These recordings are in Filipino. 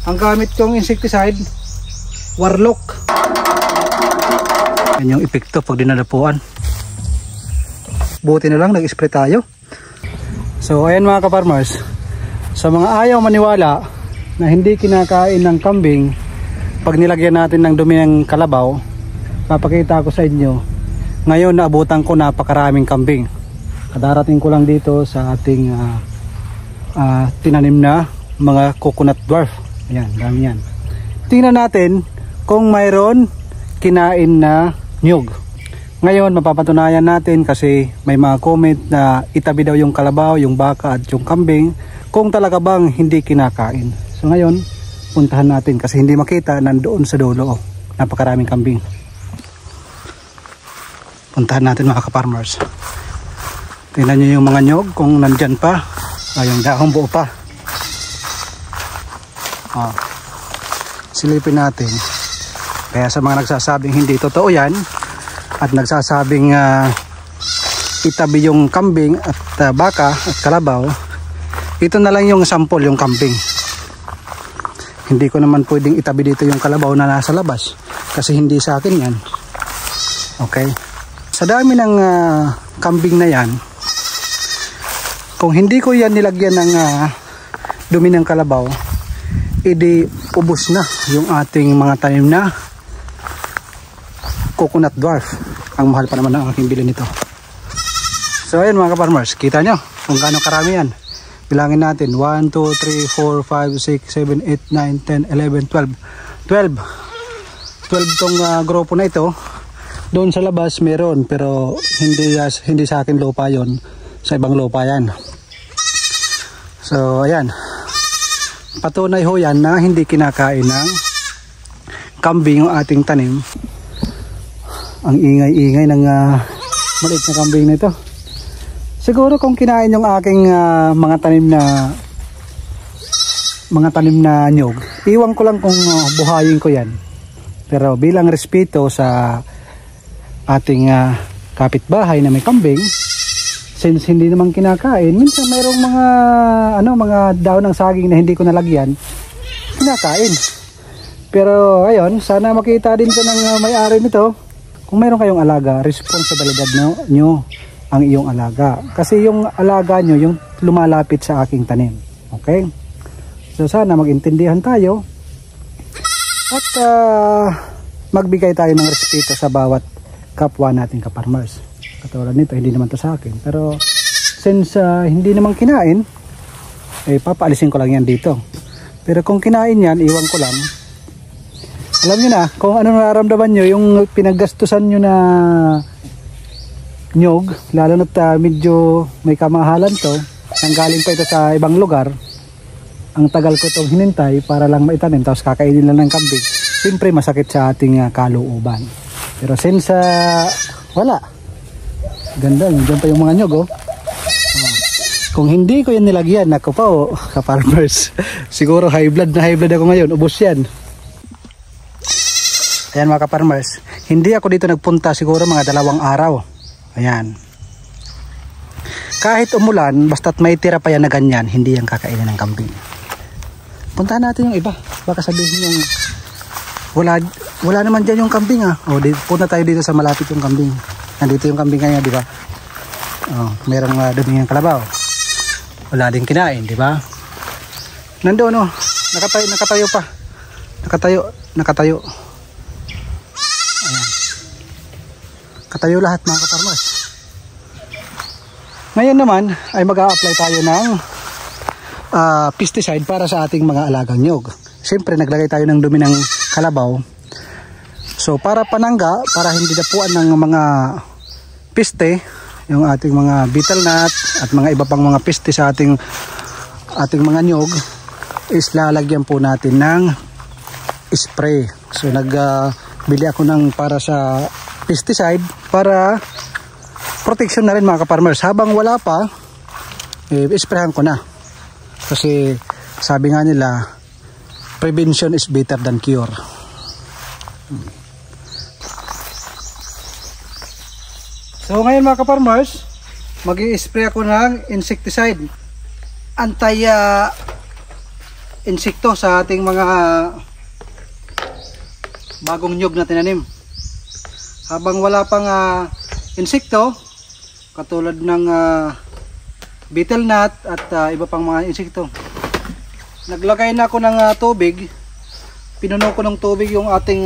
Ang gamit kong insecticide, Warlock. Yan yung epekto pag dinadapuan. Buti na lang nag-spray tayo. So ayan mga ka-farmers, sa mga ayaw maniwala na hindi kinakain ng kambing pag nilagyan natin ng dumi ng kalabaw, papakita ko sa inyo. Ngayon naabutan ko napakaraming kambing. Kadarating ko lang dito sa ating tinanim na mga coconut dwarf. Ayan, dami yan. Tingnan natin kung mayroon kinain na nyug. Ngayon mapapatunayan natin kasi may mga comment na itabi daw yung kalabaw, yung baka at yung kambing kung talaga bang hindi kinakain. So ngayon puntahan natin kasi hindi makita nandoon sa dulo. Napakaraming kambing. Puntahan natin mga ka-farmers. Tingnan nyo yung mga nyug kung nandyan pa. Yung dahong buo pa. Silipin natin. Kaya sa mga nagsasabing hindi totoo yan at nagsasabing itabi yung kambing at baka at kalabaw, ito na lang yung sample, yung kambing. Hindi ko naman pwedeng itabi dito yung kalabaw na nasa labas kasi hindi sa akin yan. Okay, sa dami ng kambing na yan, kung hindi ko yan nilagyan ng dumi ng kalabaw, edi ubos na yung ating mga tanim na coconut dwarf. Ang mahal pa naman ang aking bilhin nito. So ayun mga ka-farmers, kita nyo kung gaano karami yan. Bilangin natin 1, 2, 3, 4, 5, 6, 7, 8, 9, 10, 11, 12 tong grupo na ito. Doon sa labas meron pero hindi sa akin lupa yon, sa ibang lupa yan. So ayan, patunay ho yan na hindi kinakain ng kambing yung ating tanim. Ang ingay-ingay ng maliit na kambing na ito. Siguro kung kinain yung aking mga tanim na nyug, iwan ko lang kung buhayin ko yan. Pero bilang respeto sa ating kapitbahay na may kambing, since hindi naman kinakain, minsan mayroong mga daon ng saging na hindi ko nalagyan, kinakain. Pero ayun, sana makita din ito ng may-ari nito. Kung mayroon kayong alaga, responsibilidad nyo ang iyong alaga. Kasi yung alaga nyo, yung lumalapit sa aking tanim. Okay? So sana magintindihan tayo at magbigay tayo ng respeto sa bawat kapwa nating ka-farmers. Katulad nito, hindi naman to sa akin. Pero since hindi naman kinain, papaalisin ko lang yan dito. Pero kung kinain yan, iwan ko lang. Alam nyo na, kung ano nararamdaman nyo, yung pinaggastusan nyo na nyug, lalo na't medyo may kamahalan to, nanggaling pa ito sa ibang lugar, ang tagal ko itong hinintay para lang maitanim, tapos kakainin lang ng kambing, siyempre masakit sa ating kalooban. Pero since wala, ganda, dyan pa yung mga nyug, oh. Kung hindi ko yan nilagyan, ako pa, oh, ka-farmers, siguro high blood ako ngayon, ubos yan. Ayan mga ka-farmers, hindi ako dito nagpunta siguro mga 2 araw. Ayan. Kahit umulan, basta't may tira pa yan na ganyan, hindi yan kakainin ng kambing. Puntahan natin yung iba. Baka sabihin yung wala naman dyan yung kambing O, punta tayo dito sa malapit yung kambing. Nandito yung kambing kanya, di ba? Merong dumi yung kalabaw. Wala din kinain, di ba? Nandoon nakatayo pa. Nakatayo. Ayan. Katayo lahat mga ka-farmers. Ngayon naman ay mag-a-apply tayo ng pesticide para sa ating mga alagang nyug. Siyempre naglagay tayo ng dumi ng kalabaw. So para panangga, para hindi dapuan ng mga piste, yung ating mga beetle nut at mga iba pang mga piste sa ating mga nyug, is lalagyan po natin ng spray. So nagbili ako ng para sa pesticide para protection na rin mga ka-farmers. Habang wala pa, isprayan ko na. Kasi sabi nga nila, prevention is better than cure. So ngayon mga ka-farmers, mag-i-spray ako ng insecticide. insekto sa ating mga bagong nyug na tinanim. Habang wala pang insekto katulad ng beetle gnat at iba pang mga insekto, naglagay na ako ng tubig. Pinuno ko ng tubig yung ating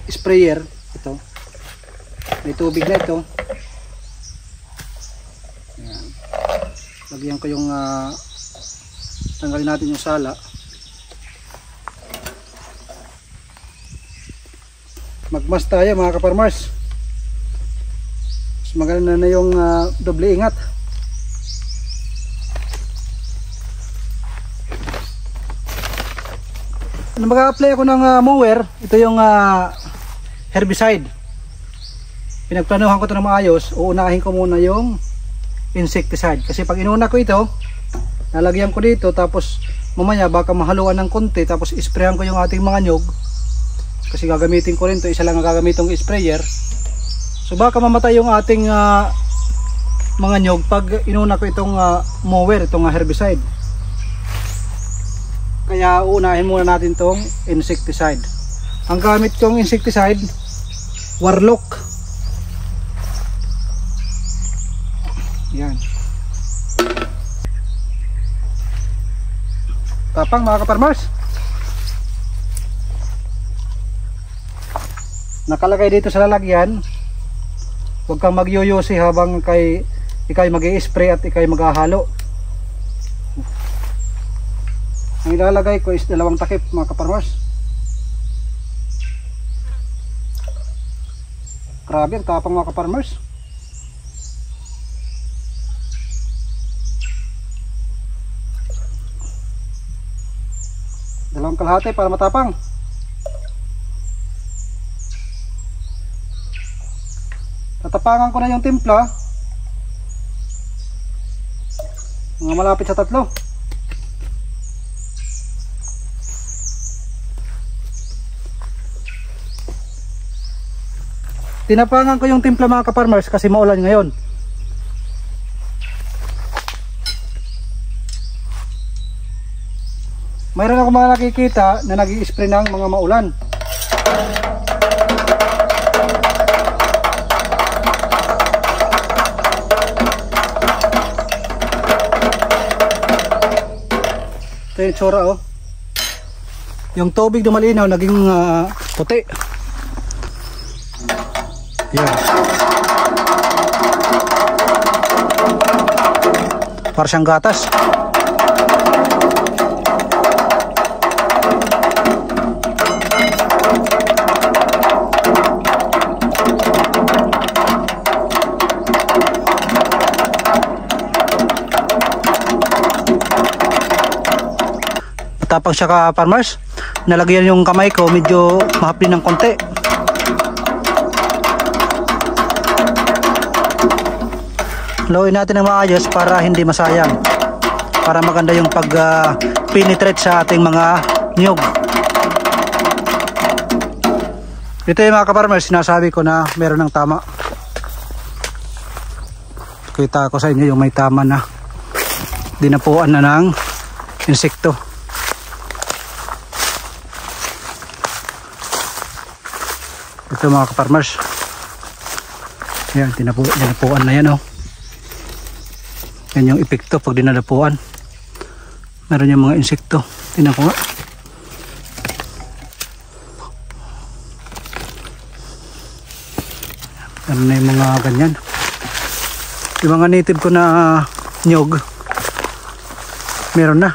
sprayer. Ito, may tubig na ito. Ayan. Lagyan ko yung tanggalin natin yung sala. Magmas tayo mga kaparmers. Mas maganda na yung doble ingat. Mag-a-apply ako ng mower. Ito yung herbicide. Pinagplanuhan ko ito na maayos. Uunahin ko muna yung insecticide. Kasi pag inuna ko ito, lalagyan ko dito, tapos mamaya baka mahaluan ng konti, tapos isprayan ko yung ating mga nyog. Kasi gagamitin ko rin ito, isa lang ang gagamitin kong sprayer. So baka mamatay yung ating mga nyog pag inuna ko itong mower, itong herbicide. Kaya uunahin muna natin itong insecticide. Ang gamit kong insecticide, Warlock. Yan. Tapang mga kaparmers. Nakalagay dito sa lalagyan, huwag kang magyuyusi habang ikay mag-i-spray at ikay maghahalo. Ang ilalagay ko is 2 takip mga kaparmers. Grabe ang tapang mga kaparmers. Dalawang kalahati para matapang. Tatapangan ko na yung timpla. Mga malapit sa 3. Tinapangan ko yung timpla mga kaparmers kasi maulan ngayon. Mayroon ako mga nakikita na nag-i-spray ng mga maulan. Ito yung tsura oh. Yung tubig na malinaw naging puti. Yan. Para siyang gatas. Tapang siya ka farmers, nalagyan yung kamay ko medyo mahapli ng konti. Lawin natin ng maayos para hindi masayang, para maganda yung pag penetrate sa ating mga niyog. Ito yung mga ka-farmers, sinasabi ko na meron ng tama. Kita ko sa inyo yung may tama na dinapuan na ng insekto. Ito mga ka-farmers, yan, dinapuan na yan oh. Yan yung epekto pag dinadapuan. Meron yung mga insekto. Tingnan ko nga. Ano na yung mga ganyan. Yung mga native ko na nyog, meron na.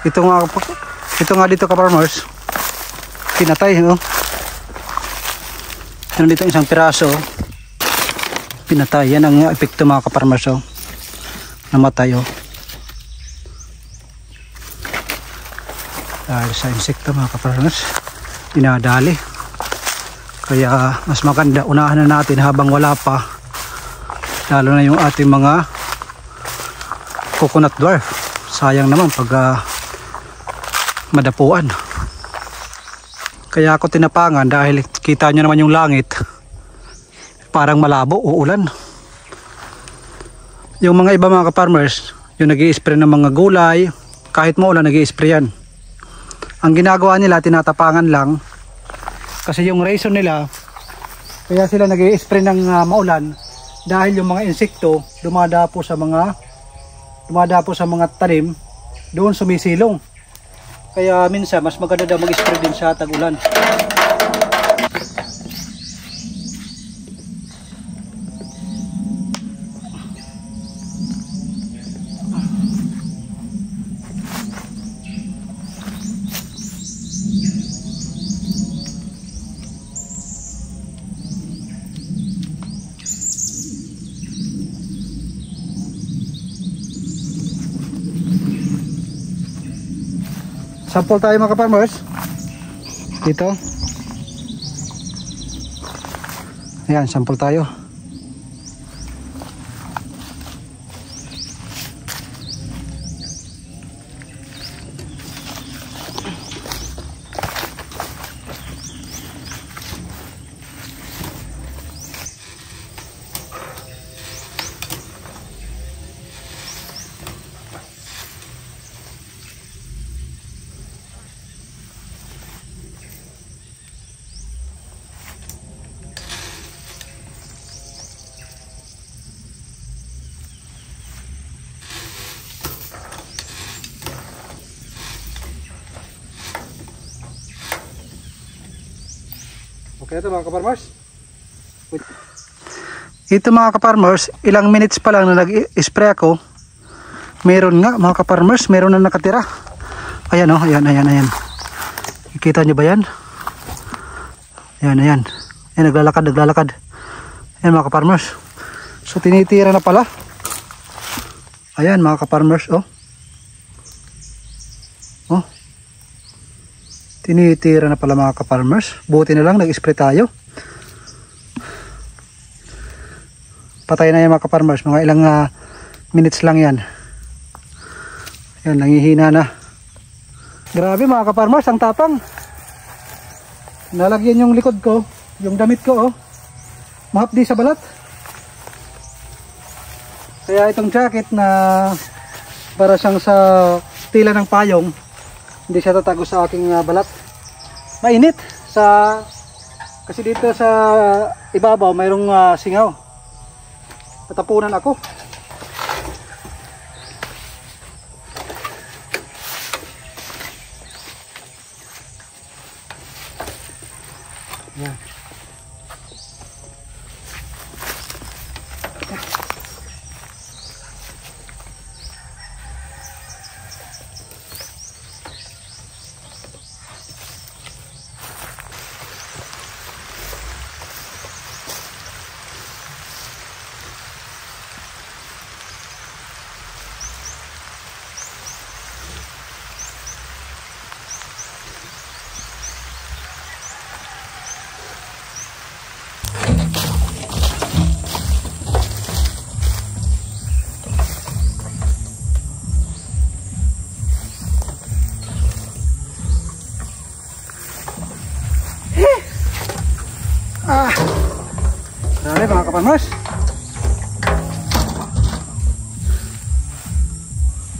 Ito nga dito ka-farmers, pinatay oh. Meron dito isang piraso, pinatay. Yan ang epekto mga ka-farmers oh. Namatay oh. Dahil sa insekto mga ka-farmers, dinadali. Kaya mas maganda unahan na natin habang wala pa, lalo na yung ating mga coconut dwarf. Sayang naman pag madapuan. Kaya ako tinapangan dahil kita nyo naman yung langit, parang malabo, uulan. Yung mga iba mga ka-farmers, yung nag-i-spray ng mga gulay, kahit maulan nag-i-spray yan. Ang ginagawa nila, tinatapangan lang. Kasi yung reason nila, kaya sila nag-i-spray ng maulan dahil yung mga insekto dumadapo sa mga tanim, doon sumisilong. Kaya minsan mas maganda daw mag-spray din sa tag-ulan. Sample tayo mga ka-farmers. Dito. Ayan, sample tayo. Okay, ito mga ka-farmers. Ito mga ka-farmers, ilang minutes pa lang na nag-spray ako. Meron nga mga ka-farmers, meron na nakatira. Ayan oh, ayan. Ikita nyo ba yan? Ayan. Ayan, naglalakad. Ayan mga ka-farmers. So tinitira na pala. Ayan mga ka-farmers, oh. Oh. Tinitira na pala mga ka-farmers. Buti na lang nag-spray tayo. Patay na yan mga ka-farmers. Mga ilang minutes lang yan. Yan, nangihina na. Grabe mga ka-farmers, ang tapang. Nalagyan yung likod ko, yung damit ko, oh. Mahapdi sa balat. Kaya itong jacket na para siyang sa tila ng payong, hindi siya tatago sa aking balat. Mainit kasi dito sa ibabaw mayroong singaw. Tatapunan ako. Yan. Grabe mga ka-farmers.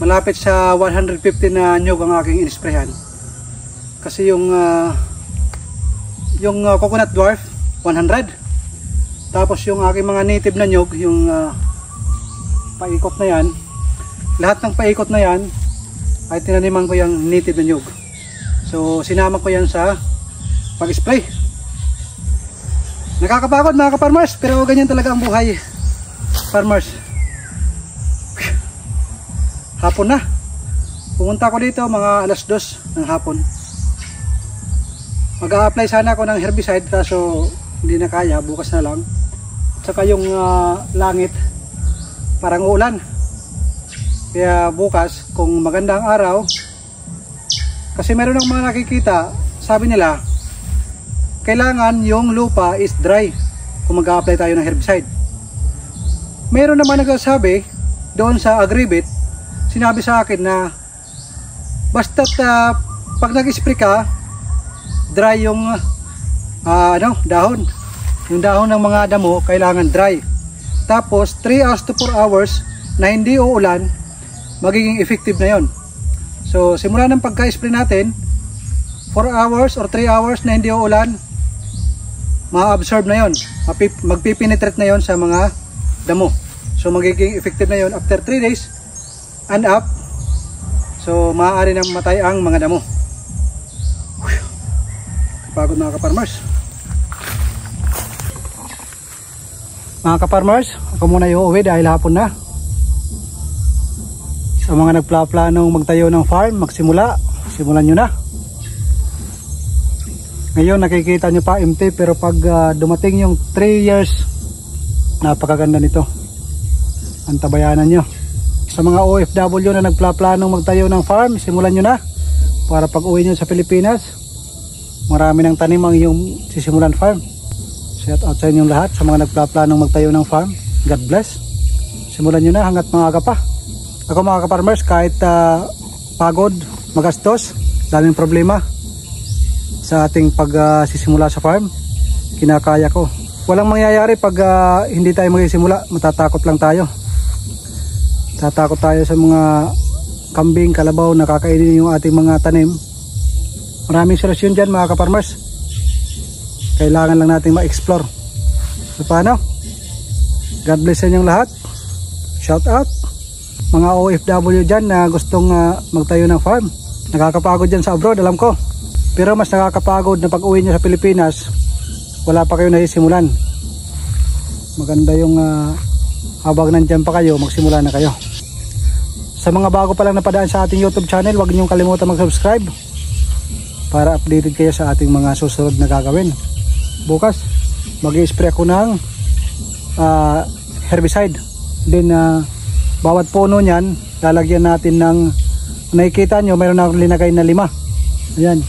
Malapit sa 150 na nyug ang aking inisprehan. Kasi yung coconut dwarf 100. Tapos yung aking mga native na nyug, yung paikot na yan, lahat ng paikot na yan ay tinaniman ko yung native na nyug. So sinama ko yan sa pag-spray. Nakakapagod mga ka-farmers, pero ganyan talaga ang buhay farmers. Hapon na. Pumunta ko dito mga alas 2 ng hapon. Mag-a-apply sana ako ng herbicide kaso hindi na kaya, bukas na lang. At saka yung langit parang uulan. Kaya bukas kung maganda ang araw, kasi meron ng mga nakikita, sabi nila kailangan yung lupa is dry kung mag-a-apply tayo ng herbicide. Meron naman nagsasabi doon sa Agribit, sinabi sa akin na basta't pag nag-spray ka, dry yung dahon. Yung dahon ng mga damo kailangan dry. Tapos 3 hours to 4 hours na hindi uulan, magiging effective na yon. So simula ng pagka-spray natin, 4 hours or 3 hours na hindi uulan, ma-absorb na yon, magpipenetrate na yon sa mga damo. So magiging effective na yon after 3 days and up. So maaari nang matay ang mga damo. Pagod mga ka-farmers. Mga ka-farmers, ako muna iuwi dahil hapon na. Sa mga nagpla-planong magtayo ng farm, simulan nyo na. Ngayon nakikita nyo pa empty, pero pag dumating yung 3 years, napakaganda nito. Antabayanan nyo. Sa mga OFW na nagpla-planong magtayo ng farm, simulan nyo na. Para pag uwi nyo sa Pilipinas, marami ng tanim ang iyong sisimulan farm. Shout out sa inyong lahat, sa mga nagpla-planong magtayo ng farm. God bless. Simulan nyo na hanggat maaga pa. Ako mga ka-farmers, kahit pagod, magastos, daming problema sa ating pagsisimula sa farm, kinakaya ko. Walang mangyayari pag hindi tayo magsisimula, matatakot lang tayo. Tatakot tayo sa mga kambing, kalabaw na kakainin yung ating mga tanim. Maraming solusyon dyan mga ka-farmers. Kailangan lang natin ma-explore. So paano? God bless sa inyong lahat. Shout out mga OFW dyan na gustong magtayo ng farm. Nakakapagod dyan sa abroad, alam ko. Pero mas nakakapagod na pag uwi nyo sa Pilipinas, wala pa kayo nasisimulan. Maganda yung habang nandyan pa kayo, magsimula na kayo. Sa mga bago pa lang napadaan sa ating YouTube channel, huwag niyong kalimutan mag-subscribe para updated kayo sa ating mga susunod na gagawin. Bukas mag-i-spray ako ng herbicide. Then bawat puno niyan lalagyan natin ng, nakikita nyo mayroon na akong linagay na 5. Ayan,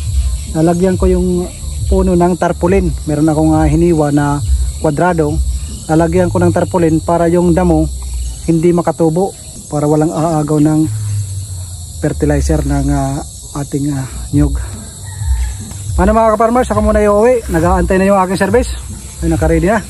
lalagyan ko yung puno ng tarpaulin. Meron akong hiniwa na kwadrado, lalagyan ko ng tarpaulin para yung damo hindi makatubo, para walang aagaw ng fertilizer ng ating nyug. Paano mga ka-farmers, ako muna iuwi. Nag-aantay na yung aking service. Ay, naka-ready na.